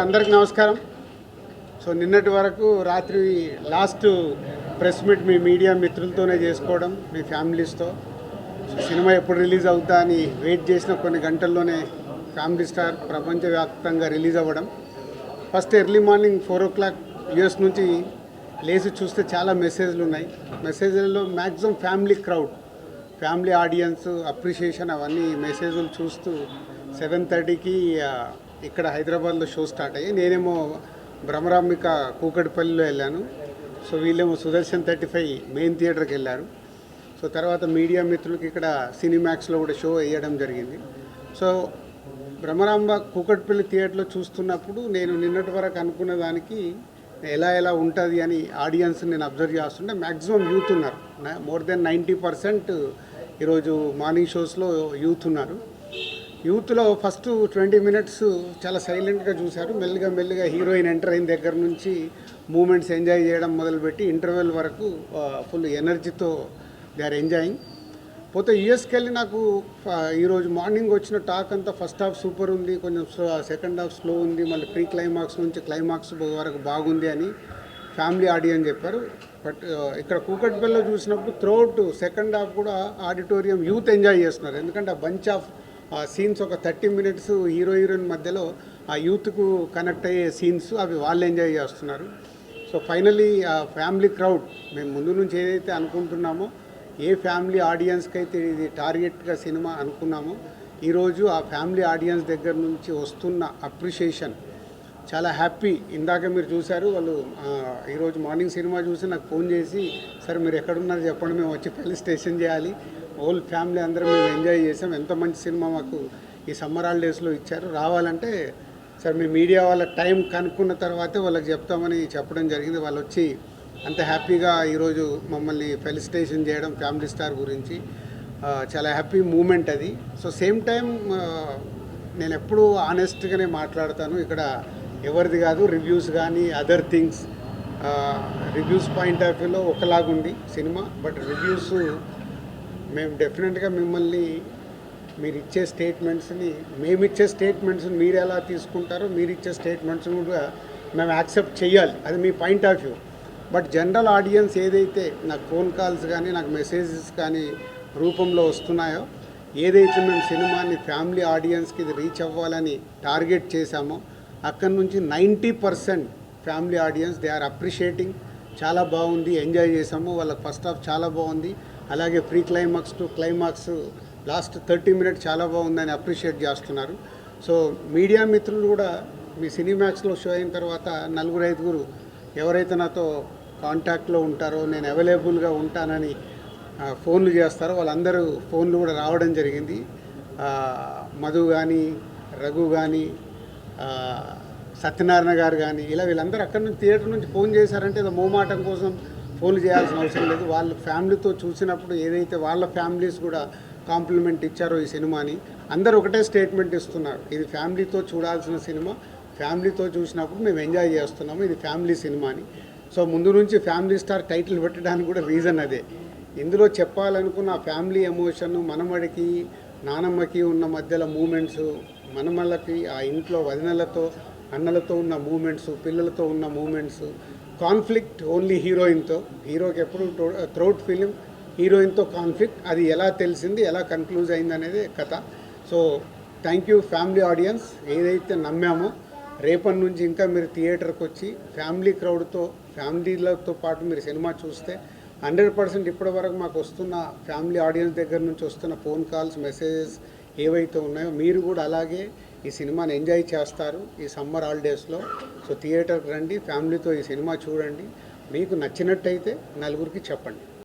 అందరికి నమస్కారం. సో నిన్నటి వరకు రాత్రి last press meet me media మిత్రులతోనే చేసుకోవడం, మీ ఫ్యామిలీస్తో. సినిమా ఎప్పుడు రిలీజ్ అవుతా అని వెయిట్ చేసిన కొన్ని గంటల్లోనే ఫ్యామిలీ స్టార్ ప్రపంచవ్యాప్తంగా రిలీజ్ అవ్వడం. First early morning 4 o'clock US నుంచి లేచి చూస్తే చాలా మెసేజ్లు ఉన్నాయి. మెసేజ్లలో maximum family crowd, family audience appreciation అవన్నీ మెసేజ్లు చూస్తూ 7:30కి ఇక్కడ హైదరాబాద్లో షో స్టార్ట్ అయ్యి నేనేమో భ్రమరాంబిక కూకట్పల్లిలో వెళ్ళాను. సో వీళ్ళేమో సుదర్శన్ 35 మెయిన్ థియేటర్కి వెళ్ళారు. సో తర్వాత మీడియా మిత్రులకి ఇక్కడ సినిమాక్స్లో కూడా షో వేయడం జరిగింది. సో భ్రమరాంబ కూకట్పల్లి థియేటర్లో చూస్తున్నప్పుడు నేను నిన్నటి వరకు అనుకున్న దానికి ఎలా ఉంటుంది అని ఆడియన్స్ నేను అబ్జర్వ్ చేస్తుంటే మ్యాక్సిమం యూత్ ఉన్నారు. మోర్ దెన్ 90% ఈరోజు మార్నింగ్ షోస్లో యూత్ ఉన్నారు. యూత్లో ఫస్ట్ 20 minutes చాలా సైలెంట్గా చూశారు. మెల్లిగా హీరోయిన్ ఎంటర్ అయిన దగ్గర నుంచి మూమెంట్స్ ఎంజాయ్ చేయడం మొదలుపెట్టి ఇంటర్వెల్ వరకు ఫుల్ ఎనర్జీతో దే ఆర్ ఎంజాయింగ్. పోతే యూఎస్కి వెళ్ళి నాకు ఈరోజు మార్నింగ్ వచ్చిన టాక్ అంతా ఫస్ట్ హాఫ్ సూపర్ ఉంది, కొంచెం సెకండ్ హాఫ్ స్లో ఉంది, మళ్ళీ ప్రీ క్లైమాక్స్ నుంచి క్లైమాక్స్ వరకు బాగుంది అని ఫ్యామిలీ ఆడియన్స్ చెప్పారు. బట్ ఇక్కడ కూకట్పల్లిలో చూసినప్పుడు త్రూఅవుట్ సెకండ్ హాఫ్ కూడా ఆడిటోరియం యూత్ ఎంజాయ్ చేస్తున్నారు. ఎందుకంటే ఆ బంచ్ ఆఫ్ సీన్స్ ఒక 30 minutes హీరోయిన్ మధ్యలో ఆ యూత్కు కనెక్ట్ అయ్యే సీన్స్ అవి వాళ్ళు ఎంజాయ్ చేస్తున్నారు. సో ఫైనలీ ఆ ఫ్యామిలీ క్రౌడ్ మేము ముందు నుంచి ఏదైతే అనుకుంటున్నామో, ఏ ఫ్యామిలీ ఆడియన్స్కి అయితే ఇది టార్గెట్గా సినిమా అనుకున్నామో, ఈరోజు ఆ ఫ్యామిలీ ఆడియన్స్ దగ్గర నుంచి వస్తున్న అప్రిషియేషన్ చాలా హ్యాపీ. ఇందాక మీరు చూశారు, వాళ్ళు ఈరోజు మార్నింగ్ సినిమా చూసి నాకు ఫోన్ చేసి, సార్ మీరు ఎక్కడున్నారు చెప్పండి, మేము వచ్చి పెళ్లి స్టేషన్ చేయాలి, హోల్ ఫ్యామిలీ అందరం మేము ఎంజాయ్ చేసాం, ఎంత మంచి సినిమా మాకు ఈ సమ్మర్ హాలిడేస్లో ఇచ్చారు, రావాలంటే సార్ మీ మీడియా వాళ్ళ టైం కనుక్కున్న తర్వాతే వాళ్ళకి చెప్తామని చెప్పడం జరిగింది. వాళ్ళు వచ్చి అంత హ్యాపీగా ఈరోజు మమ్మల్ని ఫెలిసిటేషన్ చేయడం ఫ్యామిలీ స్టార్ గురించి చాలా హ్యాపీ మూమెంట్ అది. సో సేమ్ టైం నేను ఎప్పుడూ ఆనెస్ట్గానే మాట్లాడతాను. ఇక్కడ ఎవరిది కాదు రివ్యూస్ కానీ other things. Reviews point of వ్యూలో ఒకలాగుంది సినిమా, బట్ రివ్యూస్ మేము డెఫినెట్గా మిమ్మల్ని మీరు ఇచ్చే స్టేట్మెంట్స్ని, మేమిచ్చే స్టేట్మెంట్స్ని మీరు ఎలా తీసుకుంటారో మీరు ఇచ్చే స్టేట్మెంట్స్ని కూడా మేము యాక్సెప్ట్ చేయాలి, అది మీ point of view. But general audience ఏదైతే నాకు ఫోన్ కాల్స్ కానీ నాకు మెసేజెస్ కానీ రూపంలో వస్తున్నాయో, ఏదైతే మేము సినిమాని ఫ్యామిలీ ఆడియన్స్కి ఇది రీచ్ అవ్వాలని టార్గెట్ చేశామో, అక్కడి నుంచి 90% family audience they are appreciating. చాలా బాగుంది, ఎంజాయ్ చేసాము, వాళ్ళకి ఫస్ట్ హాఫ్ చాలా బాగుంది, అలాగే pre climax to climax last 30 minutes చాలా బాగుందని అప్రిషియేట్ చేస్తున్నారు. సో మీడియా మిత్రులు కూడా మీ సినిమాక్స్లో షో అయిన తర్వాత 4-5 ఎవరైతే నాతో కాంటాక్ట్లో ఉంటారో, నేను అవైలబుల్గా ఉంటానని ఫోన్లు చేస్తారో, వాళ్ళందరూ ఫోన్లు కూడా రావడం జరిగింది. మధు కానీ, రఘు కానీ, సత్యనారాయణ గారు కానీ, ఇలా వీళ్ళందరూ అక్కడి నుంచి థియేటర్ నుంచి ఫోన్ చేశారంటే ఏదో మోమాటం కోసం ఫోన్లు చేయాల్సిన అవసరం లేదు. వాళ్ళ ఫ్యామిలీతో చూసినప్పుడు ఏదైతే వాళ్ళ ఫ్యామిలీస్ కూడా కాంప్లిమెంట్ ఇచ్చారో ఈ సినిమాని, అందరూ ఒకటే స్టేట్మెంట్ ఇస్తున్నారు, ఇది ఫ్యామిలీతో చూడాల్సిన సినిమా, ఫ్యామిలీతో చూసినప్పుడు మేము ఎంజాయ్ చేస్తున్నాము, ఇది ఫ్యామిలీ సినిమా అని. సో ముందు నుంచి ఫ్యామిలీ స్టార్ టైటిల్ పెట్టడానికి కూడా రీజన్ అదే. ఇందులో చెప్పాలనుకున్న ఫ్యామిలీ ఎమోషన్, మనమడికి నానమ్మకి ఉన్న మధ్యలో మూమెంట్స్, మనమళ్ళకి ఆ ఇంట్లో వదినలతో అన్నలతో ఉన్న మూమెంట్స్, పిల్లలతో ఉన్న మూమెంట్స్, కాన్ఫ్లిక్ట్ ఓన్లీ హీరోయిన్తో, హీరోకి ఎప్పుడు త్రౌట్ ఫిలిం హీరోయిన్తో కాన్ఫ్లిక్ట్, అది ఎలా తెలిసింది, ఎలా కన్క్లూజ్ అయింది అనేది కథ. So thank you family audience. ఏదైతే నమ్మామో రేపటి నుంచి ఇంకా మీరు థియేటర్కి వచ్చి ఫ్యామిలీ క్రౌడ్తో, ఫ్యామిలీలతో పాటు మీరు సినిమా చూస్తే 100% ఇప్పటి వరకు మాకు వస్తున్న ఫ్యామిలీ ఆడియన్స్ దగ్గర నుంచి వస్తున్న ఫోన్ కాల్స్, మెసేజెస్ ఏవైతే ఉన్నాయో, మీరు కూడా అలాగే ఈ సినిమాని ఎంజాయ్ చేస్తారు ఈ సమ్మర్ హాలిడేస్లో. సో థియేటర్కి రండి, ఫ్యామిలీతో ఈ సినిమా చూడండి, మీకు నచ్చినట్టయితే 4 చెప్పండి.